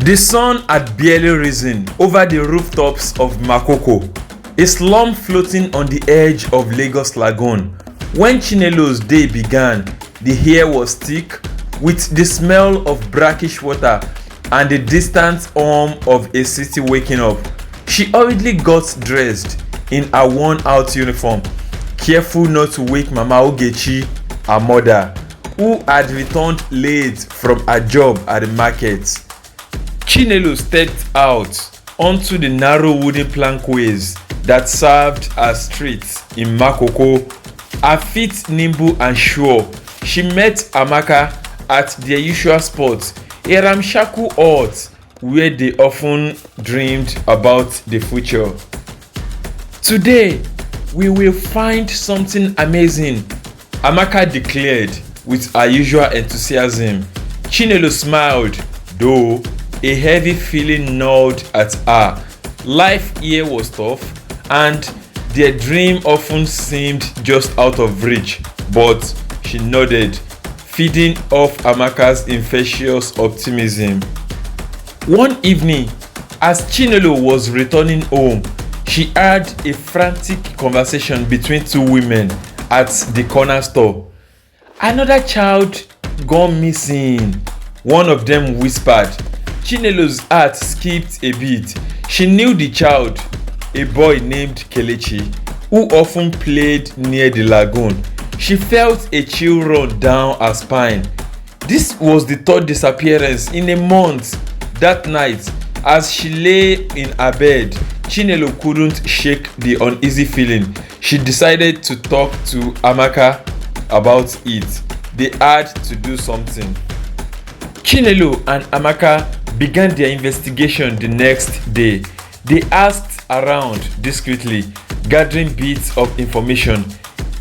The sun had barely risen over the rooftops of Makoko, a slum floating on the edge of Lagos Lagoon. When Chinelo's day began, the air was thick with the smell of brackish water and the distant hum of a city waking up. She hurriedly got dressed in her worn-out uniform, careful not to wake Mama Ogechi, her mother, who had returned late from her job at the market. Chinelo stepped out onto the narrow wooden plankways that served as streets in Makoko. Her feet nimble and sure, she met Amaka at their usual spot, a ramshackle hut where they often dreamed about the future. "Today, we will find something amazing," Amaka declared with her usual enthusiasm. Chinelo smiled, though a heavy feeling gnawed at her. Life here was tough, and their dream often seemed just out of reach, but she nodded, feeding off Amaka's infectious optimism. One evening, as Chinelo was returning home, she heard a frantic conversation between two women at the corner store. "Another child gone missing," one of them whispered. Chinelo's heart skipped a beat. She knew the child, a boy named Kelechi, who often played near the lagoon. She felt a chill run down her spine. This was the third disappearance in a month. That night, as she lay in her bed, Chinelo couldn't shake the uneasy feeling. She decided to talk to Amaka about it. They had to do something. Chinelo and Amaka began their investigation the next day. They asked around discreetly, gathering bits of information.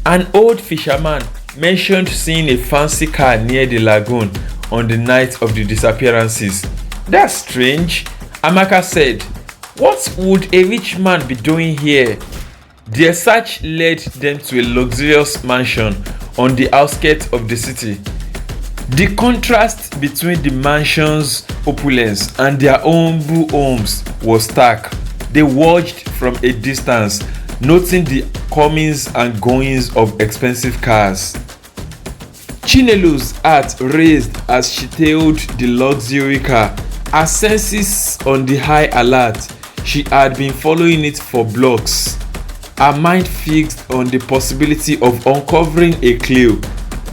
An old fisherman mentioned seeing a fancy car near the lagoon on the night of the disappearances. "That's strange," Amaka said. "What would a rich man be doing here?" Their search led them to a luxurious mansion on the outskirts of the city. The contrast between the mansion's opulence and their humble homes was stark. They watched from a distance, noting the comings and goings of expensive cars. Chinelo's heart raised as she tailed the luxury car, her senses on the high alert. She had been following it for blocks, her mind fixed on the possibility of uncovering a clue.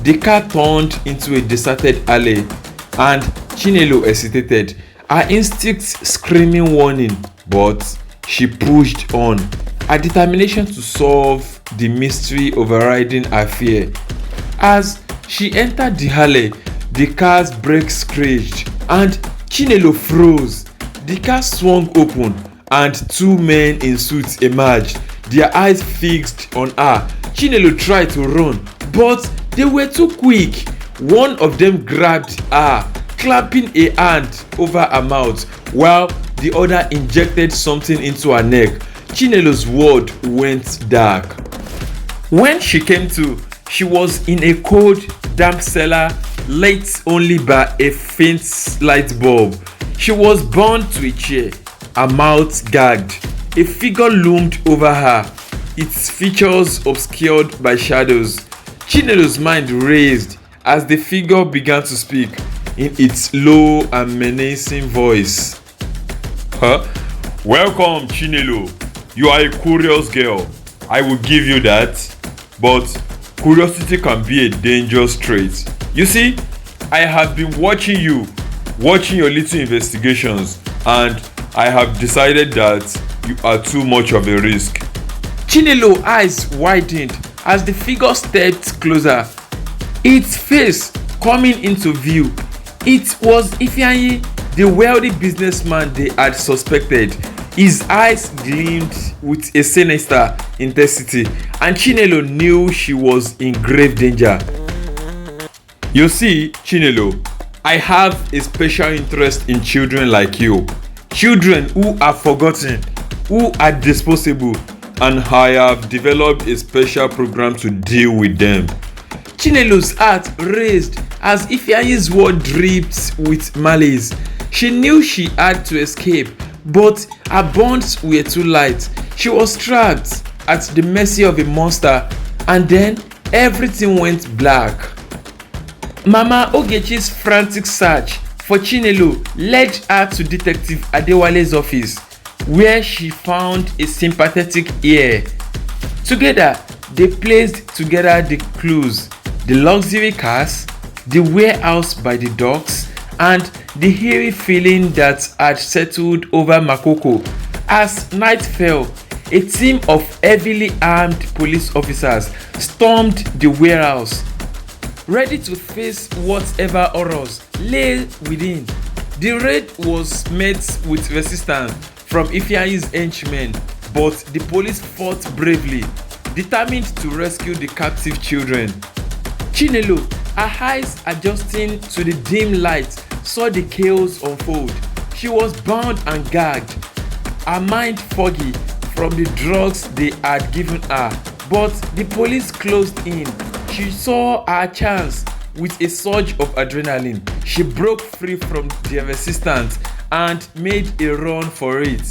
The car turned into a deserted alley, and Chinelo hesitated, her instincts screaming warning, but she pushed on, her determination to solve the mystery overriding her fear. As she entered the alley, the car's brakes screeched, and Chinelo froze. The car swung open, and two men in suits emerged, their eyes fixed on her. Chinelo tried to run, but they were too quick. One of them grabbed her, clamping a hand over her mouth, while the other injected something into her neck. Chinelo's world went dark. When she came to, she was in a cold, damp cellar, lit only by a faint light bulb. She was bound to a chair, her mouth gagged. A figure loomed over her, its features obscured by shadows. Chinelo's mind raced as the figure began to speak in its low and menacing voice. "Welcome, Chinelo. You are a curious girl. I will give you that. But curiosity can be a dangerous trait. You see, I have been watching your little investigations, and I have decided that you are too much of a risk." Chinelo's eyes widened as the figure stepped closer, its face coming into view. It was Ifeanyi, the wealthy businessman they had suspected. His eyes gleamed with a sinister intensity, and Chinelo knew she was in grave danger. "You see, Chinelo, I have a special interest in children like you. Children who are forgotten, who are disposable, and I have developed a special program to deal with them." Chinelo's heart raised as Ifeanyi's word dripped with malice. She knew she had to escape, but her bonds were too light. She was trapped at the mercy of a monster, and then everything went black. Mama Ogechi's frantic search for Chinelo led her to Detective Adewale's office, where she found a sympathetic ear. Together, they placed together the clues: the luxury cars, the warehouse by the docks, and the eerie feeling that had settled over Makoko. As night fell, a team of heavily armed police officers stormed the warehouse, ready to face whatever horrors lay within. The raid was met with resistance from Ifeanyi's henchmen, but the police fought bravely, determined to rescue the captive children. Chinelo, her eyes adjusting to the dim light, saw the chaos unfold. She was bound and gagged, her mind foggy from the drugs they had given her, but the police closed in. She saw her chance. With a surge of adrenaline, she broke free from their resistance and made a run for it.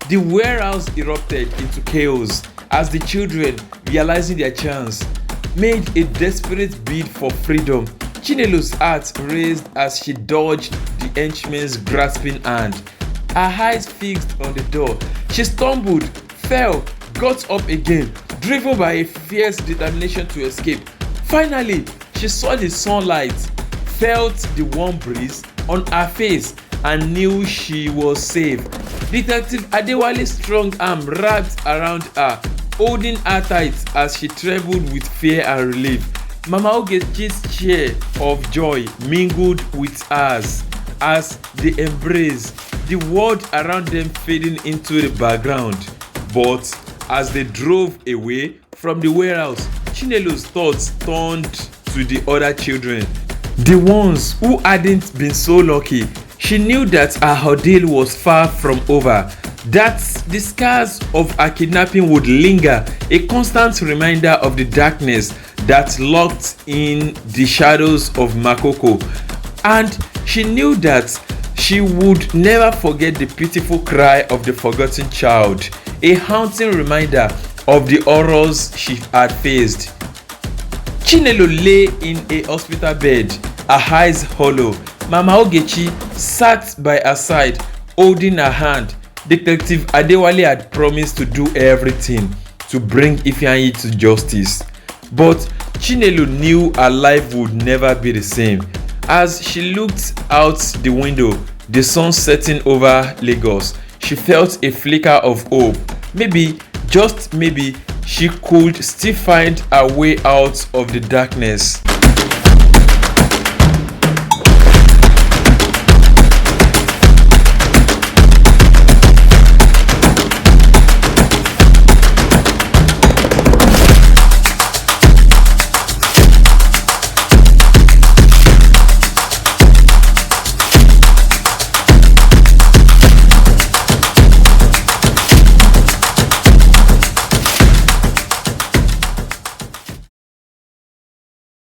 The warehouse erupted into chaos as the children, realizing their chance, made a desperate bid for freedom. Chinelo's heart raced as she dodged the henchman's grasping hand. Her eyes fixed on the door, she stumbled, fell, got up again, driven by a fierce determination to escape. Finally, she saw the sunlight, felt the warm breeze on her face, and knew she was safe. Detective Adewale's strong arm wrapped around her, holding her tight as she trembled with fear and relief. Mama Ogechi's cheer of joy mingled with hers as they embraced, the world around them fading into the background. But as they drove away from the warehouse, Chinelo's thoughts turned to the other children, the ones who hadn't been so lucky. She knew that her ordeal was far from over, that the scars of her kidnapping would linger, a constant reminder of the darkness that locked in the shadows of Makoko. And she knew that she would never forget the pitiful cry of the forgotten child, a haunting reminder of the horrors she had faced. Chinelo lay in a hospital bed, her eyes hollow. Mama Ogechi sat by her side, holding her hand. Detective Adewale had promised to do everything to bring Ifeanyi to justice. But Chinelo knew her life would never be the same. As she looked out the window, the sun setting over Lagos, she felt a flicker of hope. Maybe, just maybe, she could still find her way out of the darkness.